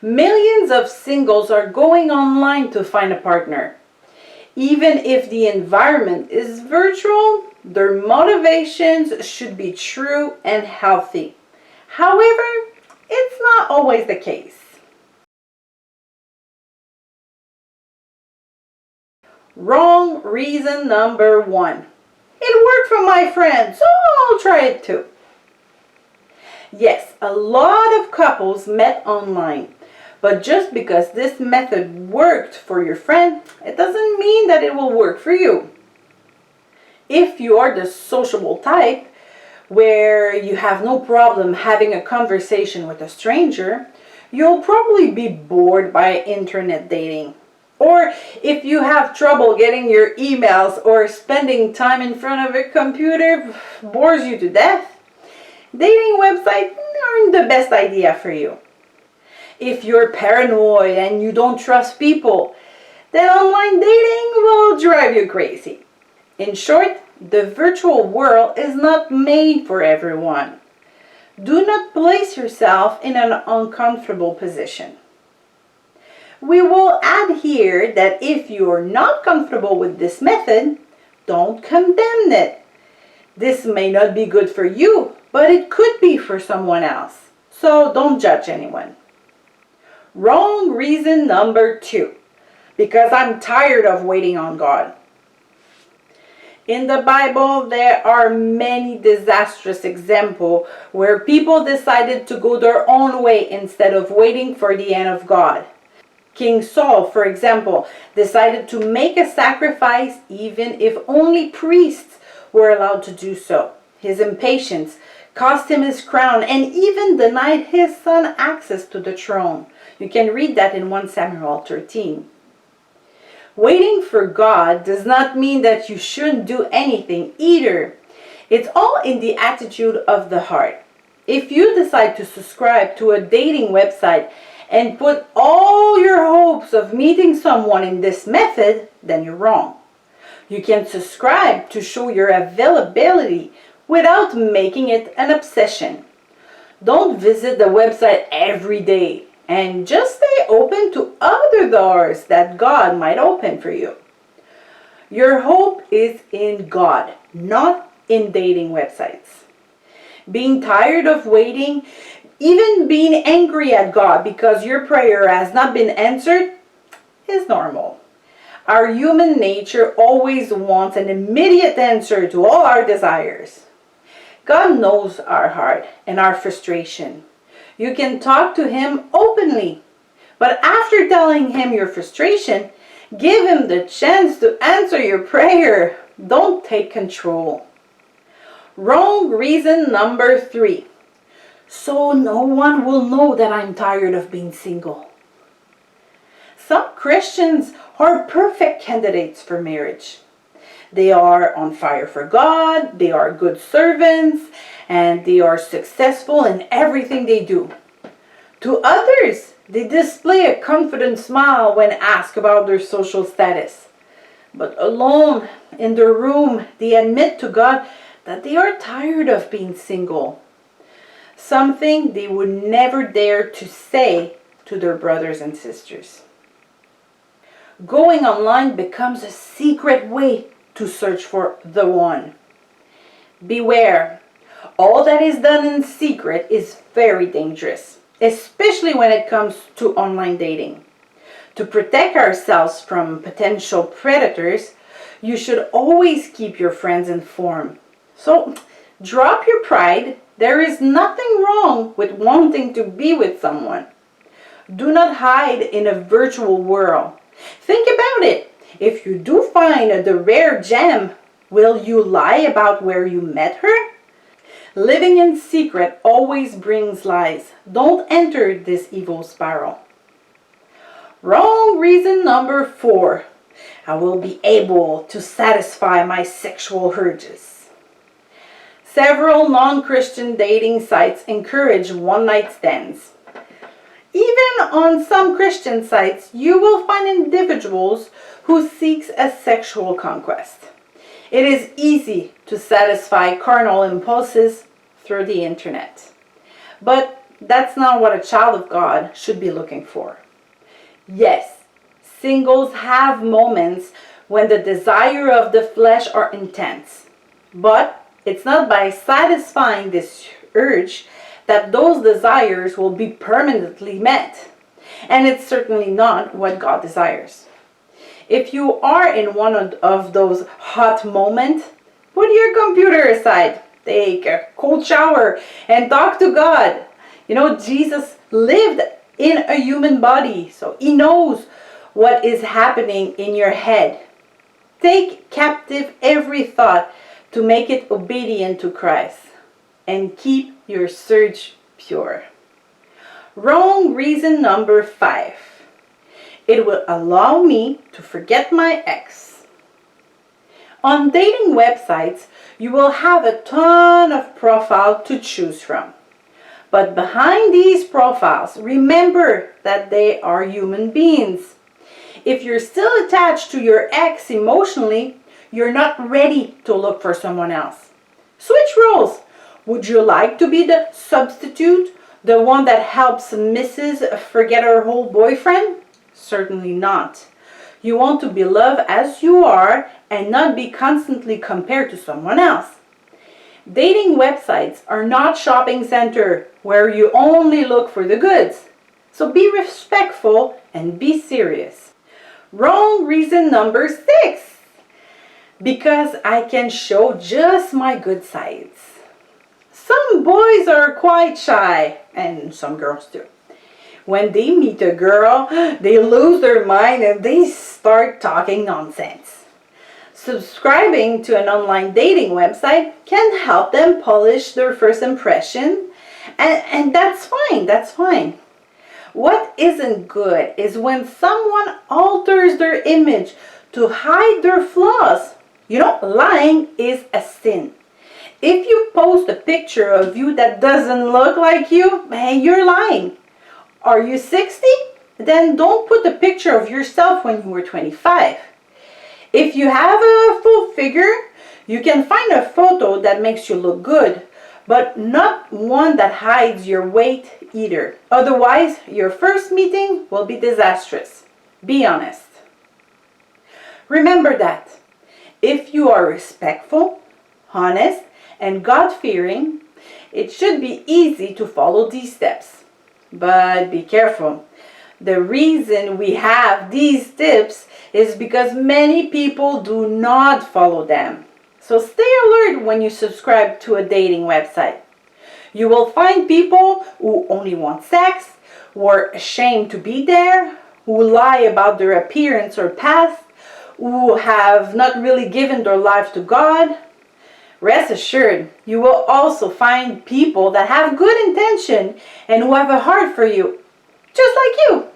Millions of singles are going online to find a partner. Even if the environment is virtual, their motivations should be true and healthy. However, it's not always the case. Wrong reason number 1. It worked for my friend, so I'll try it too. Yes, a lot of couples met online, but just because this method worked for your friend, it doesn't mean that it will work for you. If you are the sociable type, where you have no problem having a conversation with a stranger, you'll probably be bored by internet dating. Or if you have trouble getting your emails or spending time in front of a computer bores you to death, dating websites aren't the best idea for you. If you're paranoid and you don't trust people, then online dating will drive you crazy. In short, the virtual world is not made for everyone. Do not place yourself in an uncomfortable position. We will add here that if you are not comfortable with this method, don't condemn it. This may not be good for you, but it could be for someone else. So don't judge anyone. Wrong reason number 2. Because I'm tired of waiting on God. In the Bible, there are many disastrous examples where people decided to go their own way instead of waiting for the end of God. King Saul, for example, decided to make a sacrifice even if only priests were allowed to do so. His impatience cost him his crown and even denied his son access to the throne. You can read that in 1 Samuel 13. Waiting for God does not mean that you shouldn't do anything either. It's all in the attitude of the heart. If you decide to subscribe to a dating website and put all your hopes of meeting someone in this method, then you're wrong. You can subscribe to show your availability without making it an obsession. Don't visit the website every day and just stay open to other doors that God might open for you. Your hope is in God, not in dating websites. Being tired of waiting, even being angry at God because your prayer has not been answered, is normal. Our human nature always wants an immediate answer to all our desires. God knows our heart and our frustration. You can talk to Him openly, but after telling Him your frustration, give Him the chance to answer your prayer. Don't take control. Wrong reason number 3. So no one will know that I'm tired of being single. Some Christians are perfect candidates for marriage. They are on fire for God, they are good servants, and they are successful in everything they do. To others, they display a confident smile when asked about their social status. But alone in their room, they admit to God that they are tired of being single. Something they would never dare to say to their brothers and sisters. Going online becomes a secret way to search for the one. Beware, all that is done in secret is very dangerous, especially when it comes to online dating. To protect ourselves from potential predators, you should always keep your friends informed. So, drop your pride. There is nothing wrong with wanting to be with someone. Do not hide in a virtual world. Think about it. If you do find the rare gem, will you lie about where you met her? Living in secret always brings lies. Don't enter this evil spiral. Wrong reason number 4. I will be able to satisfy my sexual urges. Several non-Christian dating sites encourage one-night stands. Even on some Christian sites, you will find individuals who seek a sexual conquest. It is easy to satisfy carnal impulses through the internet. But That's not what a child of God should be looking for. Yes, singles have moments when the desire of the flesh are intense. But it's not by satisfying this urge that those desires will be permanently met. And it's certainly not what God desires. If you are in one of those hot moments, put your computer aside, take a cold shower, and talk to God. You know, Jesus lived in a human body, so he knows what is happening in your head. Take captive every thought to make it obedient to Christ, and keep your search pure. Wrong reason number 5. It will allow me to forget my ex. On dating websites, you will have a ton of profiles to choose from. But behind these profiles, remember that they are human beings. If you're still attached to your ex emotionally, you're not ready to look for someone else. Switch roles. Would you like to be the substitute, the one that helps Mrs. forget her whole boyfriend? Certainly not. You want to be loved as you are and not be constantly compared to someone else. Dating websites are not shopping centers where you only look for the goods. So be respectful and be serious. Wrong reason number 6. Because I can show just my good sides. Some boys are quite shy, and some girls too. When they meet a girl, they lose their mind and they start talking nonsense. Subscribing to an online dating website can help them polish their first impression, and that's fine. What isn't good is when someone alters their image to hide their flaws. You know, lying is a sin. If you post a picture of you that doesn't look like you, hey, you're lying. Are you 60? Then don't put a picture of yourself when you were 25. If you have a full figure, you can find a photo that makes you look good, but not one that hides your weight either. Otherwise, your first meeting will be disastrous. Be honest. Remember that if you are respectful, honest, and God-fearing, it should be easy to follow these steps. But be careful. The reason we have these tips is because many people do not follow them. So stay alert when you subscribe to a dating website. You will find people who only want sex, who are ashamed to be there, who lie about their appearance or past, who have not really given their lives to God. Rest assured, you will also find people that have good intention and who have a heart for you, just like you.